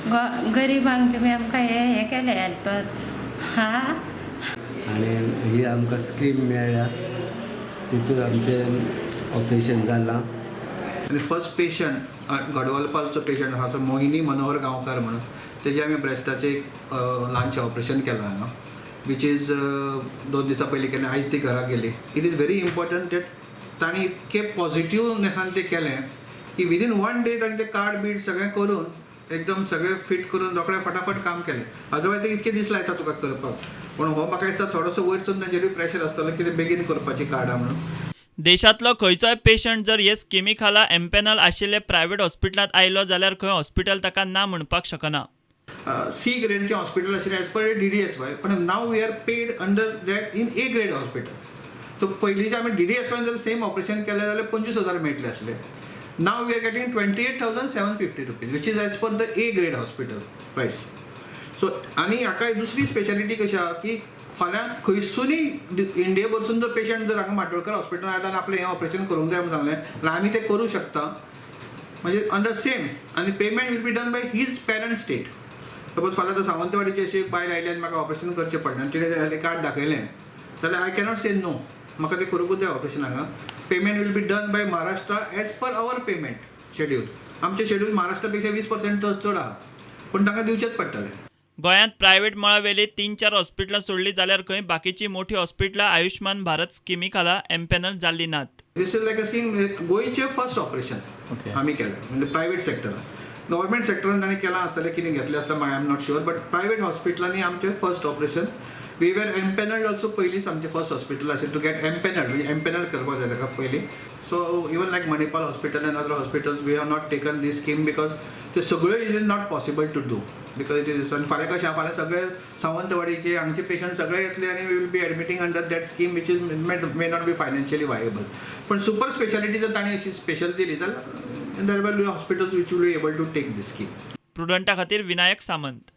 गरिबांक तुमी आमकां हे केले हेल्प हा आणि ही आमकां स्कीम मेळ्ळ्या तितून आमचें ऑपरेशन जालां. आणि फर्स्ट पेशंट गडवलपाचो पेशंट आहा तो मोहिनी मनोहर गांवकार म्हणून तेजे आमी ब्रेस्टाचें एक ल्हानशें ऑपरेशन केलां हांगा वीच इज 2 दिसां पयलीं केलें. आयज ती घरा गेली. It is very important that तांणी इतके पॉझिटिव्हनेसान तें केलें की विदीन 1 डे ताणें तें कार्ड बीड सगळें करून एकदम सगळें फिट करून रोखडें फटाफट काम केलें. अदरवायज ते इतके दीस लायता तुका करपाक. पूण हो म्हाका दिसता थोडोसो वयरसून तांचेरूय प्रेशर आसतलो की बेगीन करपाची कार्डां म्हणून. देशांतलो खंयचोय पेशंट जर हे स्किमी खाला एम्पॅनल आशिल्ले प्रायव्हेट हॉस्पिटलांत आयलो जाल्यार खंय हॉस्पिटल ताका ना म्हणपाक शकना. सी ग्रेडचे हॉस्पिटल आशिल्लें एज पर DDSY पण नाव we are paid under that in A grade hospital. So पयलींचे आमी DDSY जर सेम ऑपरेशन केलें जाल्यार 25,000 मेळटले आसले. नाव we are getting 28,750 rupees which is as per the A grade hospital price. So आनी हाका दुसरी स्पेशालिटी कशी आहा की फाल्यां खंयसूनय इंडिये भरसून जर पेशंट जर हांगा माटोळकर हॉस्पिटलांत आयला आनी आपलें हें ऑपरेशन करूंक जाय म्हणून सांगलें जाल्यार आमी तें करूं शकता म्हणजे अंडर सेम आनी payment will be done by his parent state. Suppose फाल्यां जर सावंतवाडीची अशी एक बायल आयली आनी म्हाका ऑपरेशन करचें पडलें आनी तिणें कार्ड दाखयलें जाल्यार आय कॅनॉट से नो म्हाका तें करूंकूच जाय ऑपरेशन हांगा. Payment will be done by Maharashtra as per our payment schedule. आमचें शेड्यूल महाराष्ट्रा पेक्षा 20% चड आहा पूण तांकां दिवचेंच पडटलें. गोंयांत प्रायव्हेट मळावेली 3-4 हॉस्पिटलां सोडली जाल्यार खंय बाकीची मोठी हॉस्पिटलां आयुष्मान भारत स्किमी खाला एम्पॅनल जाल्ली नात. दिस इज लायक अ स्कीम गोंयचें फर्स्ट ऑपरेशन आमी केलें म्हणजे प्रायव्हेट सेक्टरान. गव्हर्मेंट सेक्टरान ताणें केलां आसतलें कितें घेतलें आसता I am not sure but private हॉस्पिटलांनी आमचें first operation. We were empanelled also पयलींच आमचें फर्स्ट हॉस्पिटल आशिल्लें टू गेट एम्पॅनल्ड म्हणजे एम्पॅनल करपाक जाय ताका पयलीं. So even like Manipal hospital and other hospitals we have not taken this scheme because ते सगळ्यो is not possible to do because it is फाल्यां कशें फाल्यां सगळे सावंतवाडीचे हांगचे पेशंट सगळे येतले आनी we will be admitting under that scheme which is may not be financially viable. पण सुपर स्पेशालिटी जर ताणें अशी स्पेशल दिली जाल्यार there will be hospitals which will be able to take this scheme. प्रुडंटा खातीर विनायक सामंत.